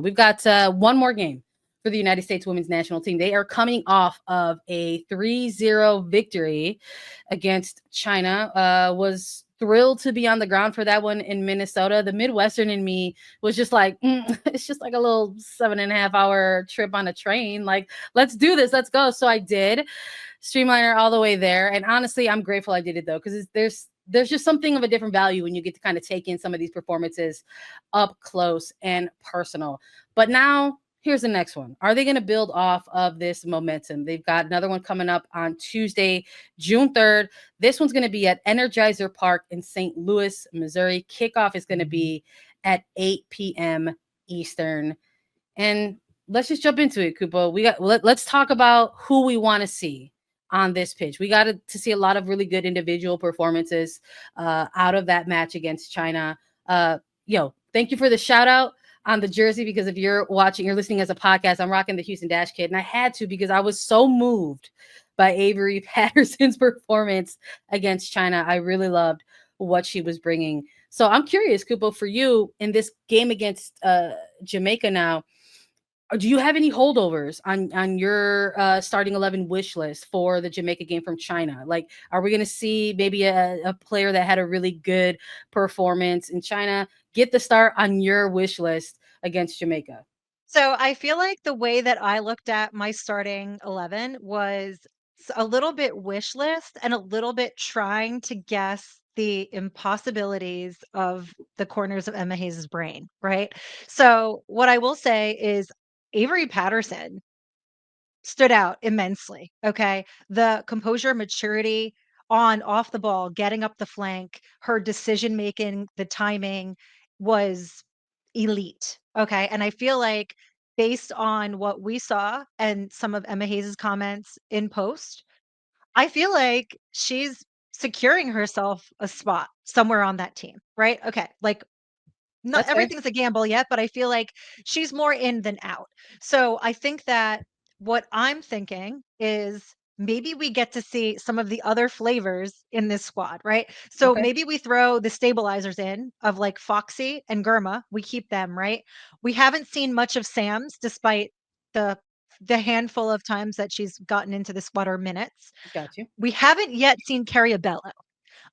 We've got one more game for the United States women's national team. They are coming off of a 3-0 victory against China. Was thrilled to be on the ground for that one in Minnesota. The Midwestern in me was just like, it's just like a little 7.5 hour trip on a train. Like, let's do this. Let's go. So I did streamliner all the way there. And honestly, I'm grateful I did it though, because there's just something of a different value when you get to kind of take in some of these performances up close and personal. But now here's the next one. Are they going to build off of this momentum? They've got another one coming up on Tuesday, June 3rd. This one's going to be at Energizer Park in St. Louis, Missouri. Kickoff is going to be at 8 p.m. Eastern. And let's just jump into it, Cupo. Let's talk about who we want to see on this pitch. We got to see a lot of really good individual performances out of that match against China. Thank you for the shout out on the jersey, because if you're listening as a podcast, I'm rocking the Houston Dash kit, and I had to because I was so moved by Avery Patterson's performance against China. I really loved what she was bringing. So I'm curious, Cupo, for you in this game against Jamaica now, do you have any holdovers on your starting 11 wish list for the Jamaica game from China? Like, are we going to see maybe a player that had a really good performance in China get the start on your wish list against Jamaica? So I feel like the way that I looked at my starting 11 was a little bit wish list and a little bit trying to guess the impossibilities of the corners of Emma Hayes' brain, right? So what I will say is Avery Patterson stood out immensely. Okay. The composure, maturity on, off the ball, getting up the flank, her decision making, the timing was elite. Okay. And I feel like based on what we saw and some of Emma Hayes' comments in post, I feel like she's securing herself a spot somewhere on that team, right? Okay. Like not That's fair. everything's a gamble yet, but I feel like she's more in than out. So I think that what I'm thinking is maybe we get to see some of the other flavors in this squad, right? So Okay. maybe we throw the stabilizers in of like Foxy and Gurma. We keep them, right? We haven't seen much of Sam's despite the the handful of times that she's gotten into the squad or minutes. Got you. We haven't yet seen Carriabello.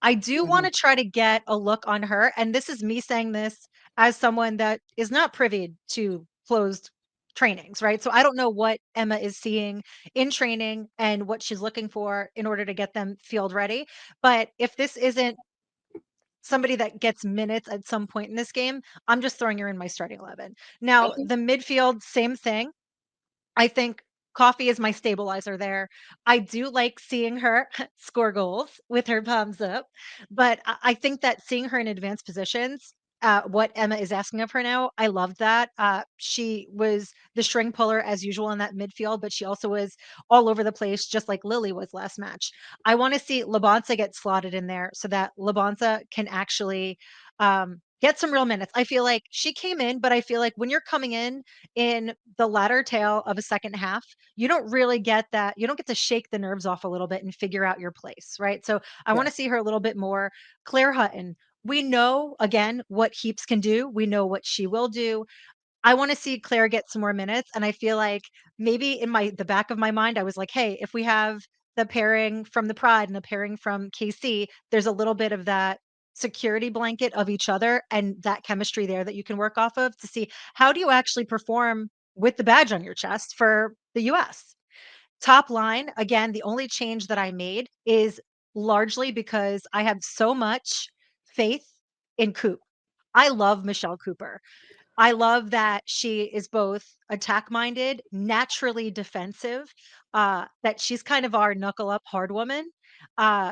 I do Mhm. wanna try to get a look on her, and this is me saying this as someone that is not privy to closed trainings, right? So I don't know what Emma is seeing in training and what she's looking for in order to get them field ready. But if this isn't somebody that gets minutes at some point in this game, I'm just throwing her in my starting 11. Now, Okay. the midfield, same thing. I think coffee is my stabilizer there. I do like seeing her score goals with her palms up, but I think that seeing her in advanced positions, what Emma is asking of her now, I love that. She was the string puller as usual in that midfield, but she also was all over the place, just like Lily was last match. I want to see Labanza get slotted in there so that Labanza can actually get some real minutes. I feel like she came in, but I feel like when you're coming in the latter tail of a second half, you don't really get that. You don't get to shake the nerves off a little bit and figure out your place, right? So I want to Yes. see her a little bit more. Claire Hutton, we know again what Heaps can do. We know what she will do. I want to see Claire get some more minutes. And I feel like maybe in the back of my mind, I was like, hey, if we have the pairing from the Pride and the pairing from KC, there's a little bit of that security blanket of each other and that chemistry there that you can work off of to see how do you actually perform with the badge on your chest for the US. Top line, again, the only change that I made is largely because I have so much faith in Coop. I love Michelle Cooper. I love that she is both attack minded, naturally defensive, that she's kind of our knuckle up hard woman.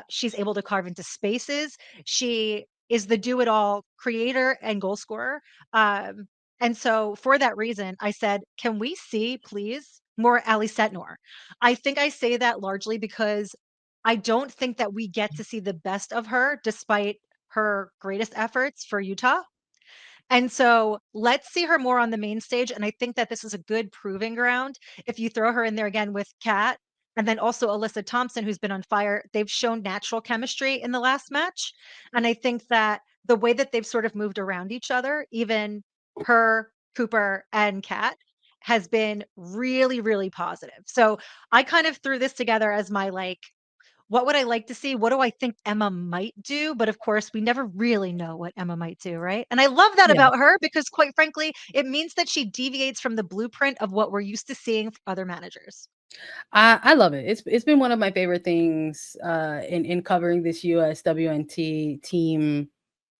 She's able to carve into spaces. She is the do it all creator and goal scorer. And so for that reason, I said, can we see, please, more Ali Setnor? I think I say that largely because I don't think that we get to see the best of her despite her greatest efforts for Utah. And so let's see her more on the main stage. And I think that this is a good proving ground. If you throw her in there again with Kat and then also Alyssa Thompson, who's been on fire, they've shown natural chemistry in the last match. And I think that the way that they've sort of moved around each other, even her Cooper, and Kat has been really, really positive. So I kind of threw this together as my like, what would I like to see? What do I think Emma might do? But of course, we never really know what Emma might do, right? And I love that Yeah. about her because, quite frankly, it means that she deviates from the blueprint of what we're used to seeing from other managers. I love it. It's been one of my favorite things in covering this USWNT team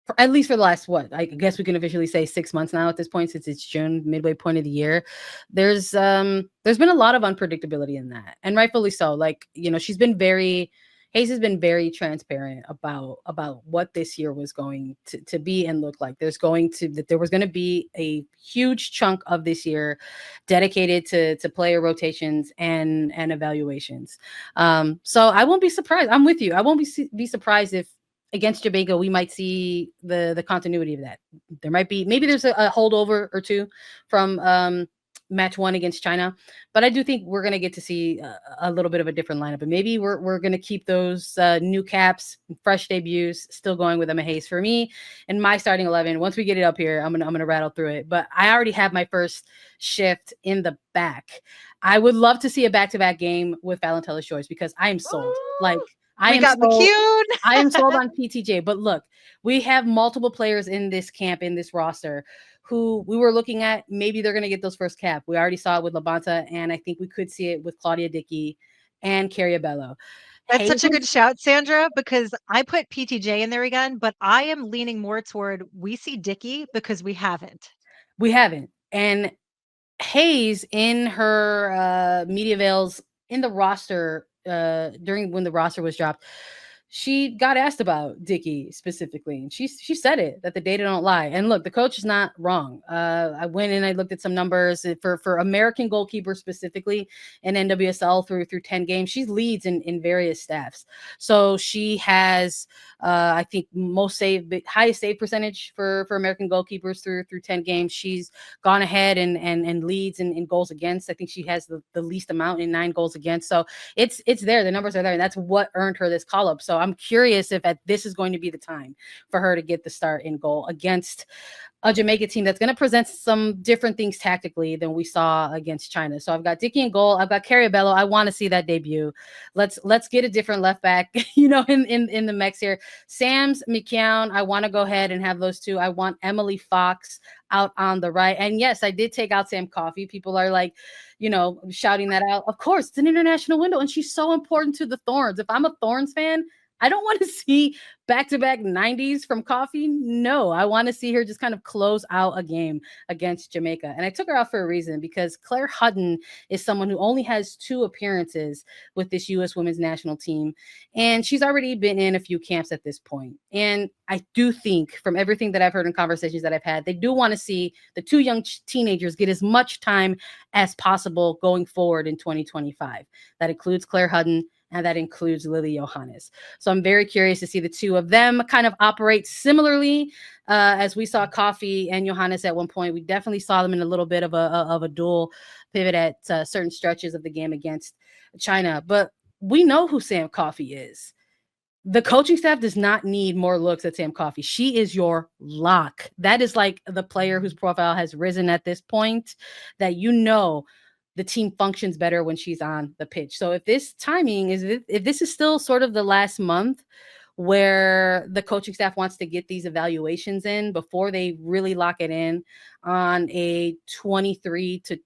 for, at least for the last what I guess we can officially say 6 months now at this point, since it's June, midway point of the year. There's been a lot of unpredictability in that, and rightfully so. Like, she's been very Hayes has been very transparent about what this year was going to be and look like. There was going to be a huge chunk of this year dedicated to player rotations and evaluations. So I won't be surprised. I'm with you. I won't be surprised if against Jamaica we might see the continuity of that. There might be, maybe there's a holdover or two from match one against China, but I do think we're going to get to see a little bit of a different lineup, and maybe we're going to keep those new caps, fresh debuts still going with Emma Hayes. For me and my starting 11, once we get it up here, I'm gonna rattle through it. But I already have my first shift in the back. I would love to see a back-to-back game with Valentella's choice, because I am sold. Like, Ooh, I we am got sold. McCune. I am sold on PTJ. But look, we have multiple players in this camp, in this roster, who we were looking at. Maybe they're going to get those first cap. We already saw it with Labanta, and I think we could see it with Claudia Dickey and Carrie Bello. That's such a Hazen, good shout, Sandra, because I put PTJ in there again, but I am leaning more toward we see Dickey because we haven't. we haven't. And Hayes, in her media veils in the roster, during when the roster was dropped, she got asked about Dickey specifically, and she said it, that the data don't lie. And look, the coach is not wrong. I went and I looked at some numbers for American goalkeepers specifically in NWSL through 10 games. She leads in various staffs. So she has I think highest save percentage for American goalkeepers through 10 games. She's gone ahead and leads in goals against. I think she has the least amount in 9 goals against. So it's there. The numbers are there, and that's what earned her this call up. So I'm curious if this is going to be the time for her to get the start in goal against a Jamaica team that's going to present some different things tactically than we saw against China. So I've got Dickey in goal. I've got Carrie Bello. I want to see that debut. Let's get a different left back, in the mix here. Sam's, McCown. I want to go ahead and have those two. I want Emily Fox out on the right. And yes, I did take out Sam Coffey. People are like, shouting that out. Of course, it's an international window, and she's so important to the Thorns. If I'm a Thorns fan, I don't want to see back-to-back 90s from Coffee. No, I want to see her just kind of close out a game against Jamaica. And I took her out for a reason, because Claire Hutton is someone who only has 2 appearances with this U.S. women's national team. And she's already been in a few camps at this point. And I do think, from everything that I've heard in conversations that I've had, they do want to see the 2 young teenagers get as much time as possible going forward in 2025. That includes Claire Hutton, and that includes Lily Johannes. So I'm very curious to see the 2 of them kind of operate similarly, as we saw Coffee and Johannes at one point. We definitely saw them in a little bit of a dual pivot at certain stretches of the game against China. But we know who Sam Coffee is. The coaching staff does not need more looks at Sam Coffey. She is your lock. That is like the player whose profile has risen at this point, that the team functions better when she's on the pitch. So if this is still sort of the last month where the coaching staff wants to get these evaluations in before they really lock it in on a 23 to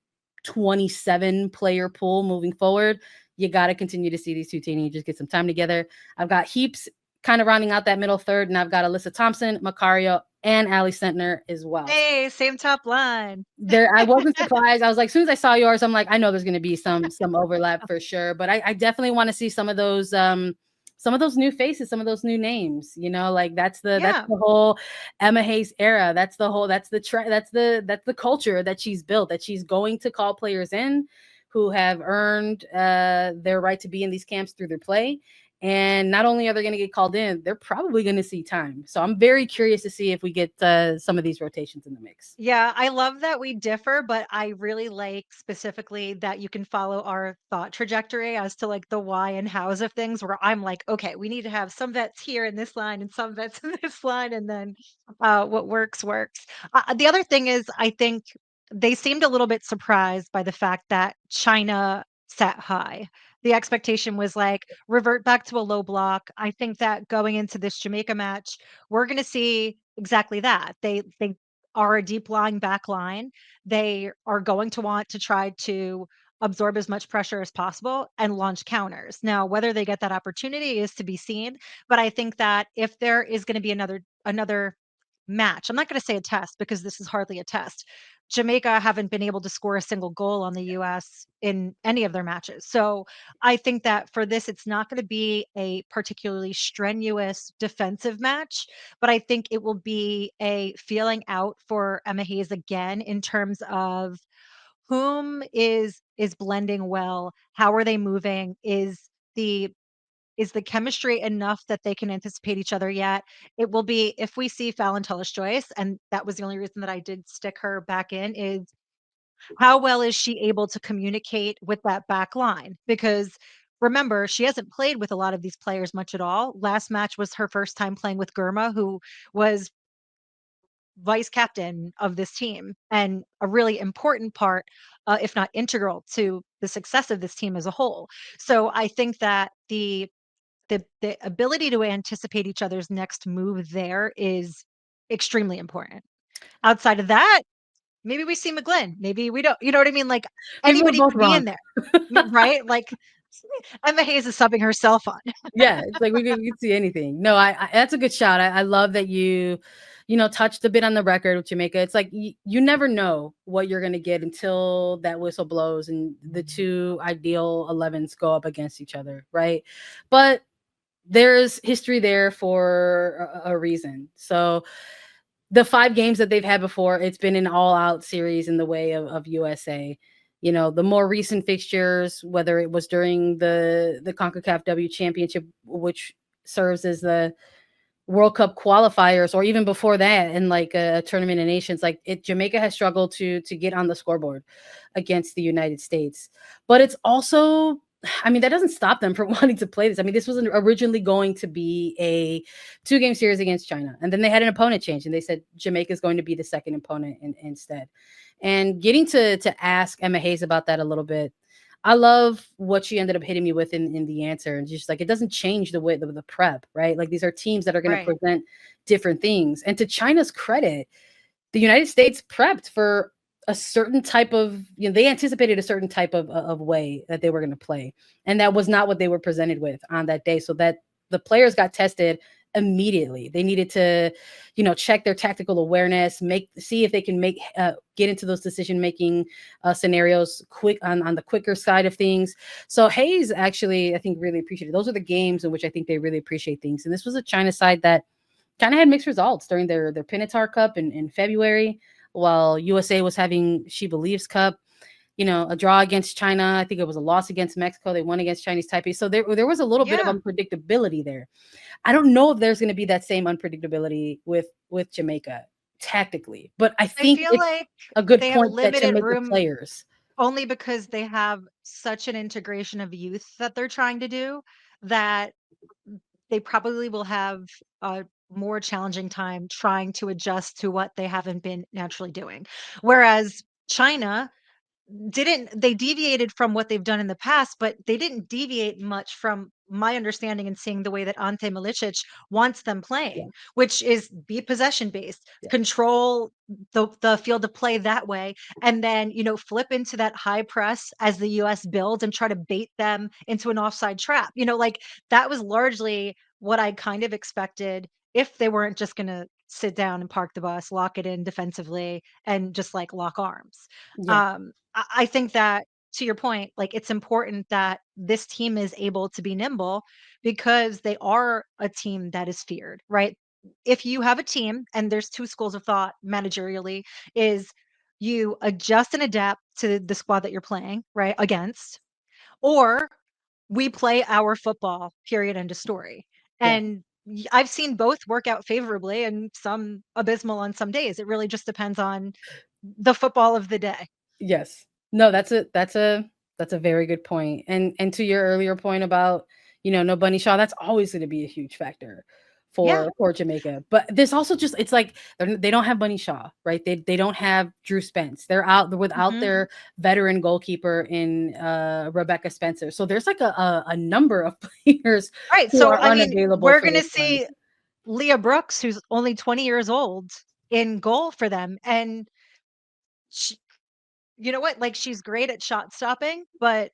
27 player pool moving forward, you got to continue to see these 2 teenagers get some time together. I've got Heaps kind of rounding out that middle third, and I've got Alyssa Thompson, Macario, and Allie Sentner as well. Hey, same top line. I wasn't surprised. I was like, as soon as I saw yours, I'm like, I know there's going to be some overlap for sure. But I definitely want to see some of those new faces, some of those new names. Like that's the whole Emma Hayes era. That's the culture that she's built. That she's going to call players in who have earned their right to be in these camps through their play. And not only are they going to get called in, they're probably going to see time. So I'm very curious to see if we get some of these rotations in the mix. Yeah, I love that we differ, but I really like specifically that you can follow our thought trajectory as to like the why and hows of things, where I'm like, okay, we need to have some vets here in this line and some vets in this line, and then what works works. The other thing is, I think they seemed a little bit surprised by the fact that China sat high. The expectation was like revert back to a low block. I think that going into this Jamaica match, we're going to see exactly that. They are a deep lying back line. They are going to want to try to absorb as much pressure as possible and launch counters. Now, whether they get that opportunity is to be seen, but I think that if there is going to be another match, I'm not going to say a test because this is hardly a test. Jamaica haven't been able to score a single goal on the US in any of their matches. So I think that for this, it's not going to be a particularly strenuous defensive match, but I think it will be a feeling out for Emma Hayes again in terms of whom is blending well, how are they moving, the is the chemistry enough that they can anticipate each other yet? It will be if we see Fallon Tullis-Joyce, and that was the only reason that I did stick her back in, is how well is she able to communicate with that back line? Because remember, she hasn't played with a lot of these players much at all. Last match was her first time playing with Gurma, who was vice captain of this team and a really important part, if not integral to the success of this team as a whole. So I think that the ability to anticipate each other's next move there is extremely important. Outside of that, maybe we see McGlynn, maybe we don't. You know what I mean? Like Maybe we're anybody both could be wrong. in there, right? Like Emma Hayes is subbing herself on. Yeah, it's like we could see anything. No, I that's a good shot. I love that you touched a bit on the record with Jamaica. It's like you never know what you're gonna get until that whistle blows and the two ideal 11s go up against each other, right? But there's history there for a reason. So the 5 games that they've had before, it's been an all-out series in the way of USA. The more recent fixtures, whether it was during the CONCACAF W Championship, which serves as the World Cup qualifiers, or even before that, in like a tournament of nations, like Jamaica has struggled to get on the scoreboard against the United States. But it's also, I mean, that doesn't stop them from wanting to play this. I mean, this was originally going to be a 2-game series against China, and then they had an opponent change, and they said Jamaica is going to be the second opponent instead. And getting to ask Emma Hayes about that a little bit, I love what she ended up hitting me with in the answer. And just like, it doesn't change the way the prep, right? Like, these are teams that are going to Right. present different things. And to China's credit, the United States prepped for a certain type of, they anticipated a certain type of way that they were going to play. And that was not what they were presented with on that day. So that the players got tested immediately. They needed to, check their tactical awareness, see if they can get into those decision making scenarios quick on the quicker side of things. So Hayes actually, I think, really appreciated. Those are the games in which I think they really appreciate things. And this was a China side that kind of had mixed results during their Pinatar Cup in February, while USA was having She Believes Cup. A draw against China. I think it was a loss against Mexico. They won against Chinese Taipei. So there was a little bit of Yeah. unpredictability there. I don't know if there's going to be that same unpredictability with Jamaica tactically, but I I think feel it's like a good they have point that to limited make the room players. only because they have such an integration of youth that they're trying to do that they probably will have a more challenging time trying to adjust to what they haven't been naturally doing. Whereas China didn't they deviated from what they've done in the past, but they didn't deviate much from my understanding and seeing the way that Ante Milicic wants them Yeah, playing, which is be possession based, yeah, control the field of play that way, and then flip into that high press as the US builds and try to bait them into an offside trap. Like that was largely what I kind of expected if they weren't just gonna sit down and park the bus, lock it in defensively, and just like lock arms. yeah, I think that to your point, like it's important that this team is able to be nimble because they are a team that is feared, right? If you have a team, and there's two schools of thought managerially, is you adjust and adapt to the squad that you're playing, right? Against, or we play our football, period, end of story. yeah. And I've seen both work out favorably and some abysmal on some days. It really just depends on the football of the day. Yes. No, that's a very good point. And to your earlier point about, no Bunny Shaw, that's always going to be a huge factor Yeah. for Jamaica. But there's also just it's like they don't have Bunny Shaw, right? They don't have Drew Spence. They're without Mhm. their veteran goalkeeper in Rebecca Spencer. So there's like a number of players Right. who So, are I mean, unavailable we're for gonna this one. see Leah Brooks, who's only 20 years old, in goal for them, and sh you know what? Like, she's great at shot stopping, but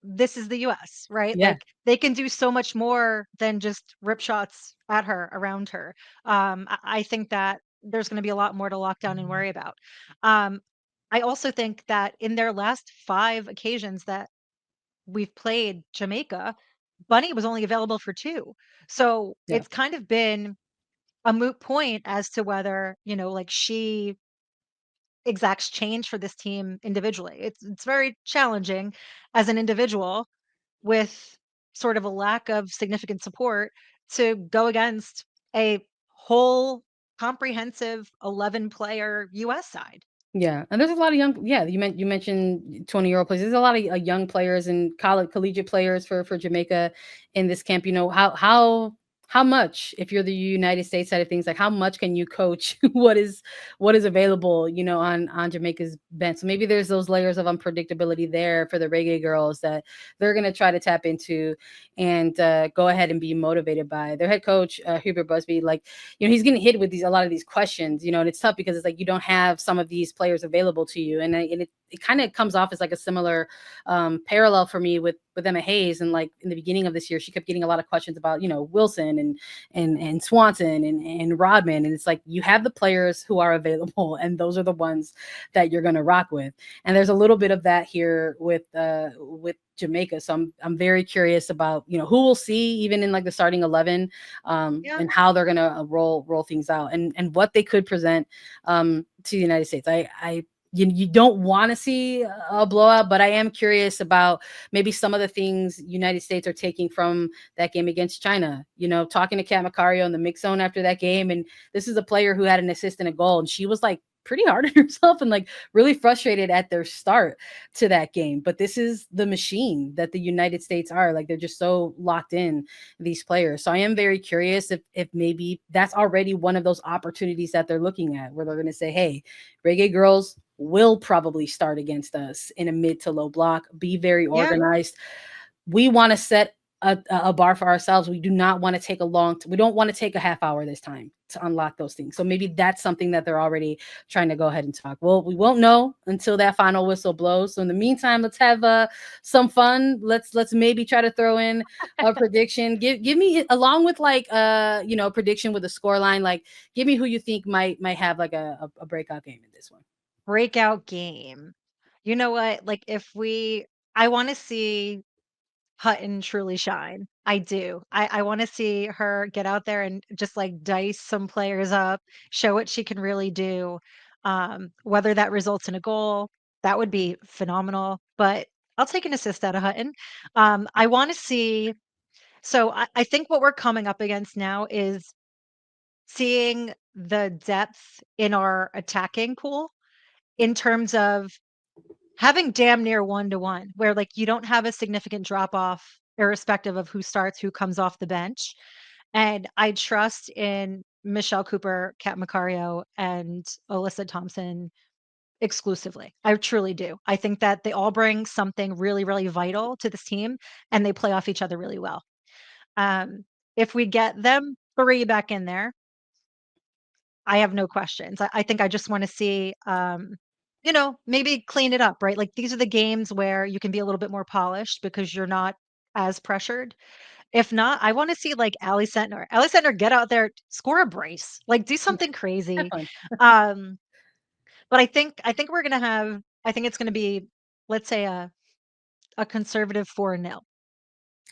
this is the US, right? Yeah. Like, they can do so much more than just rip shots at her, around her. I think that there's gonna be a lot more to lock down and worry about. Um, I also think that in their last 5 occasions that we've played Jamaica, Bunny was only available for 2. So, Yeah. it's kind of been a moot point as to whether, like, she exacts change for this team individually. It's very challenging as an individual with sort of a lack of significant support to go against a whole comprehensive 11 player US side. Yeah, and there's a lot of young. Yeah, you mentioned 20-year-old players. There's a lot of young players and college collegiate players for Jamaica in this camp. You know how much, if you're the United States side of things, like how much can you coach what is available, on Jamaica's bench. So maybe there's those layers of unpredictability there for the reggae girls that they're gonna try to tap into and go ahead and be motivated by their head coach Hubert Busby. Like he's getting hit with a lot of these questions, and it's tough because it's like you don't have some of these players available to you, and it kind of comes off as like a similar parallel for me with Emma Hayes. And like in the beginning of this year, she kept getting a lot of questions about Wilson and Swanson and Rodman, and it's like you have the players who are available, and those are the ones that you're going to rock with. And there's a little bit of that here with Jamaica. So I'm very curious about who we'll see even in like the starting 11, Yeah. and how they're gonna roll things out, and what they could present to the United States. You don't want to see a blowout, but I am curious about maybe some of the things United States are taking from that game against China. Talking to Kat Macario in the mix zone after that game, and this is a player who had an assist and a goal, and she was like pretty hard on herself and like really frustrated at their start to that game. But this is the machine that the United States are. Like they're just so locked in, these players. So I am very curious if maybe that's already one of those opportunities that they're looking at, where they're going to say, hey, reggae girls will probably start against us in a mid to low block, be very Yeah. organized. We want to set a bar for ourselves. We do not want to take we don't want to take a half hour this time to unlock those things. So maybe that's something that they're already trying to go ahead and talk. Well, we won't know until that final whistle blows. So in the meantime, let's have some fun. Let's maybe try to throw in a prediction. Give me, along with like prediction with a score line, like give me who you think might have like a breakout game in this one. Breakout game. You know what? Like, I want to see Hutton truly shine. I do. I want to see her get out there and just like dice some players up, show what she can really do. Whether that results in a goal, that would be phenomenal. But I'll take an assist out of Hutton. I want to see. So I think what we're coming up against now is seeing the depth in our attacking pool in terms of having damn near 1-to-1, where, like, you don't have a significant drop off irrespective of who starts, who comes off the bench, and I trust in Michelle Cooper, Kat Macario, and Alyssa Thompson exclusively. I truly do. I think that they all bring something really, really vital to this team, and they play off each other really well. Um, if we get them 3 back in there, I have no questions. I think I just wanna see, maybe clean it up, right? Like, these are the games where you can be a little bit more polished because you're not as pressured. If not, I wanna see, like, Allie Sentner, get out there, score a brace, like, do Yeah, something have crazy. fun. Um, but I think we're gonna have I think it's gonna be, let's say, a conservative 4-0.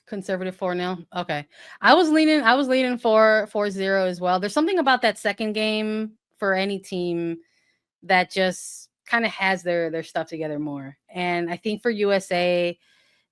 Conservative 4-0. Okay. I was leaning for 4-0 as well. There's something about that second game for any team that just kind of has their stuff together more. And I think for USA,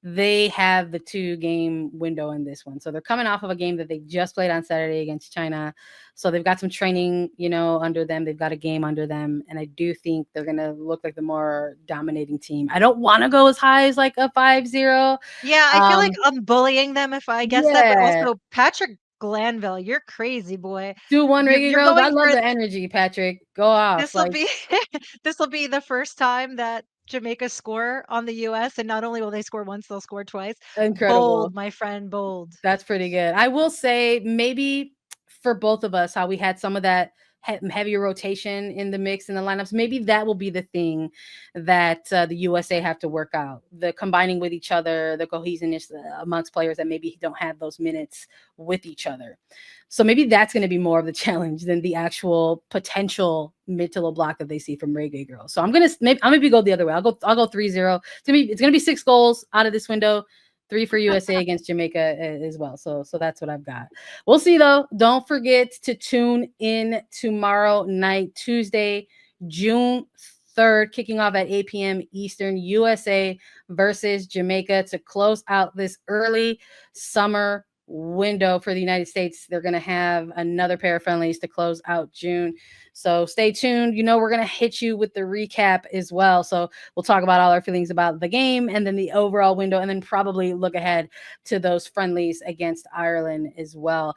they have the 2-game window in this one. So they're coming off of a game that they just played on Saturday against China. So they've got some training, under them. They've got a game under them. And I do think they're going to look like the more dominating team. I don't want to go as high as like a 5-0. Yeah, I feel like I'm bullying them if I guess that, but Yeah. also Patrick Glanville, you're crazy, boy. 2-1 Reggae You're Girls. I going love for the energy, Patrick. Go off. this will Like, be this will be the first time that Jamaica score on the US, and not only will they score once, they'll score twice. incredible. Bold, my friend, bold. That's pretty good. I will say maybe for both of us, how we had some of that heavier rotation in the mix in the lineups. Maybe that will be the thing that the USA have to work out. The combining with each other, the cohesiveness amongst players that maybe don't have those minutes with each other. So maybe that's going to be more of the challenge than the actual potential mid to low block that they see from Reggae Girls. So I'm gonna maybe go the other way. I'll go 3-0. It's gonna be 6 goals out of this window. 3 for USA against Jamaica as well. So that's what I've got. We'll see though. Don't forget to tune in tomorrow night, Tuesday, June 3rd, kicking off at 8 p.m. Eastern, USA versus Jamaica to close out this early summer window for the United States. They're going to have another pair of friendlies to close out June. So stay tuned. We're going to hit you with the recap as well. So we'll talk about all our feelings about the game and then the overall window, and then probably look ahead to those friendlies against Ireland as well.